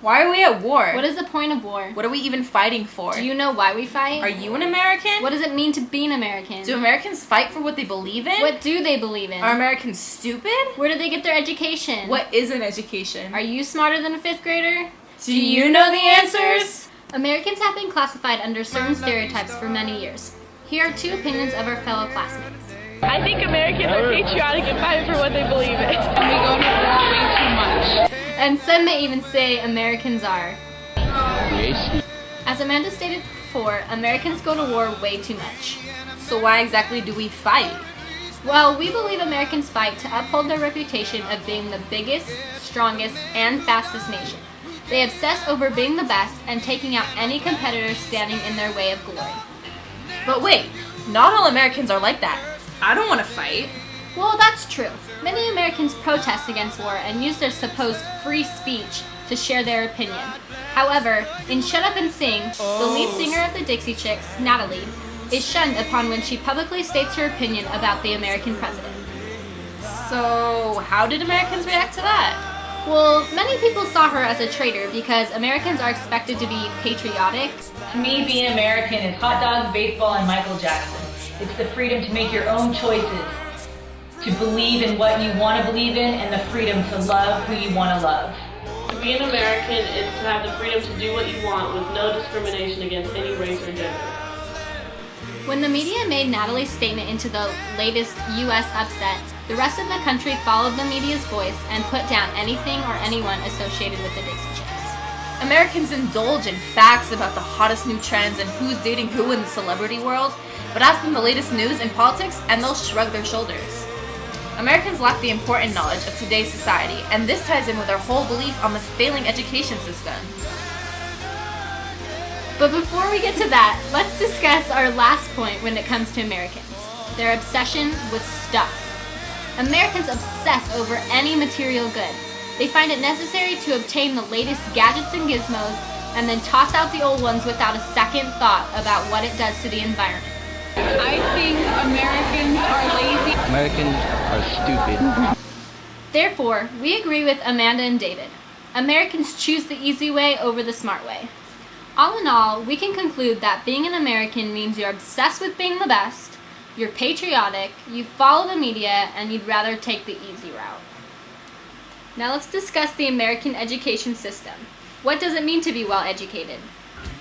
Why are we at war? What is the point of war? What are we even fighting for? Do you know why we fight? Are you an American? What does it mean to be an American? Do Americans fight for what they believe in? What do they believe in? Are Americans stupid? Where do they get their education? What is an education? Are you smarter than a 5th grader? Do you know the answers? Americans have been classified under certain stereotypes for many years. Here are 2 opinions of our fellow classmates. I think Americans are patriotic and fight for what they believe in. And we go to war way too much. And some may even say Americans are. Yes. As Amanda stated before, Americans go to war way too much. So why exactly do we fight? Well, we believe Americans fight to uphold their reputation of being the biggest, strongest, and fastest nation. They obsess over being the best and taking out any competitor standing in their way of glory. But wait, not all Americans are like that. I don't want to fight. Well, that's true. Many Americans protest against war and use their supposed free speech to share their opinion. However, in Shut Up and Sing, the lead singer of the Dixie Chicks, Natalie, is shunned upon when she publicly states her opinion about the American president. So, how did Americans react to that? Well, many people saw her as a traitor because Americans are expected to be patriotic. To me, being American is hot dogs, baseball, and Michael Jackson. It's the freedom to make your own choices, to believe in what you want to believe in, and the freedom to love who you want to love. To be an American is to have the freedom to do what you want with no discrimination against any race or gender. When the media made Natalie's statement into the latest U.S. upset, the rest of the country followed the media's voice and put down anything or anyone associated with the Dixie Chicks. Americans indulge in facts about the hottest new trends and who's dating who in the celebrity world, but ask them the latest news and politics and they'll shrug their shoulders. Americans lack the important knowledge of today's society, and this ties in with our whole belief on the failing education system. But before we get to that, let's discuss our last point when it comes to Americans: their obsession with stuff. Americans obsess over any material good. They find it necessary to obtain the latest gadgets and gizmos, and then toss out the old ones without a second thought about what it does to the environment. I think Americans are lazy. Americans are stupid. Therefore, we agree with Amanda and David. Americans choose the easy way over the smart way. All in all, we can conclude that being an American means you're obsessed with being the best, you're patriotic, you follow the media, and you'd rather take the easy route. Now let's discuss the American education system. What does it mean to be well educated?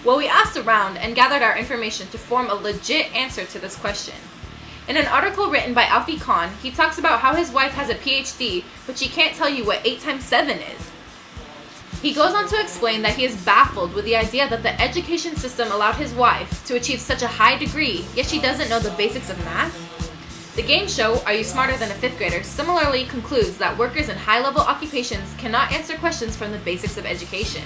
Well, we asked around and gathered our information to form a legit answer to this question. In an article written by Alfie Khan, he talks about how his wife has a PhD, but she can't tell you what 8 times 7 is. He goes on to explain that he is baffled with the idea that the education system allowed his wife to achieve such a high degree, yet she doesn't know the basics of math. The game show, Are You Smarter Than a 5th Grader, similarly concludes that workers in high-level occupations cannot answer questions from the basics of education.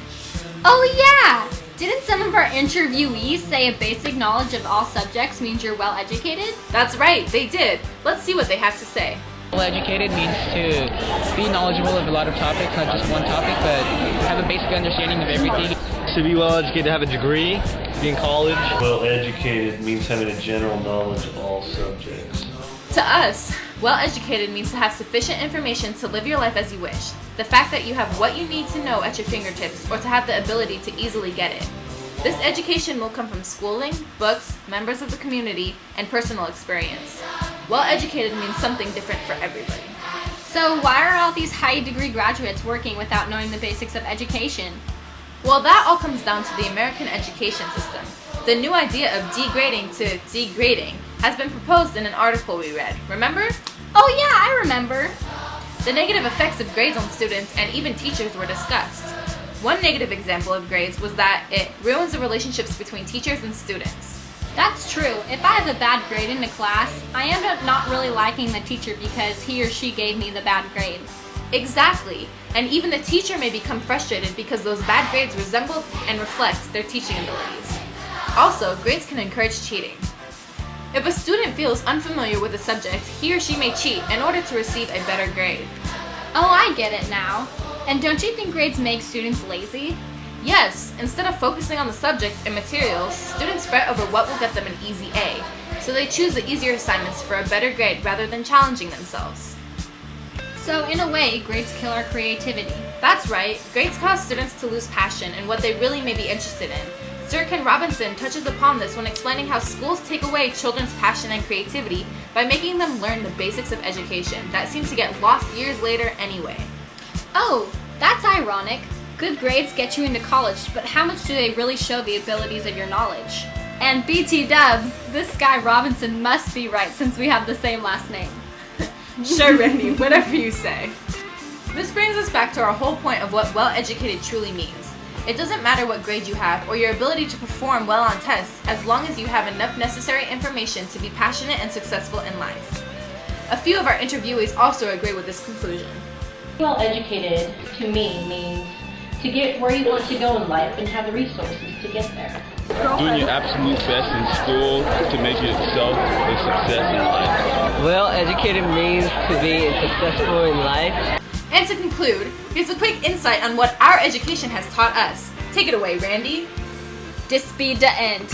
Oh yeah! Didn't some of our interviewees say a basic knowledge of all subjects means you're well educated? That's right, they did. Let's see what they have to say. Well educated means to be knowledgeable of a lot of topics, not just one topic, but have a basic understanding of everything. To be well educated, to have a degree, to be in college. Well educated means having a general knowledge of all subjects. To us, well-educated means to have sufficient information to live your life as you wish. The fact that you have what you need to know at your fingertips, or to have the ability to easily get it. This education will come from schooling, books, members of the community, and personal experience. Well-educated means something different for everybody. So why are all these high-degree graduates working without knowing the basics of education? Well, that all comes down to the American education system. The new idea of degrading to degrading has been proposed in an article we read. Remember? Oh yeah, I remember. The negative effects of grades on students and even teachers were discussed. One negative example of grades was that it ruins the relationships between teachers and students. That's true. If I have a bad grade in a class, I end up not really liking the teacher because he or she gave me the bad grade. Exactly. And even the teacher may become frustrated because those bad grades resemble and reflect their teaching abilities. Also, grades can encourage cheating. If a student feels unfamiliar with a subject, he or she may cheat in order to receive a better grade. Oh, I get it now. And don't you think grades make students lazy? Yes, instead of focusing on the subject and materials, students fret over what will get them an easy A, so they choose the easier assignments for a better grade rather than challenging themselves. So in a way, grades kill our creativity. That's right, grades cause students to lose passion in what they really may be interested in. Sir Ken Robinson touches upon this when explaining how schools take away children's passion and creativity by making them learn the basics of education that seem to get lost years later anyway. Oh, that's ironic. Good grades get you into college, but how much do they really show the abilities of your knowledge? And BT dubs, this guy Robinson must be right since we have the same last name. Sure, Randi, whatever you say. This brings us back to our whole point of what well-educated truly means. It doesn't matter what grade you have or your ability to perform well on tests as long as you have enough necessary information to be passionate and successful in life. A few of our interviewees also agree with this conclusion. Well educated, to me, means to get where you want to go in life and have the resources to get there. Doing your absolute best in school to make yourself a success in life. Well educated means to be successful in life. And to conclude, here's a quick insight on what our education has taught us. Take it away, Randi. This be the end.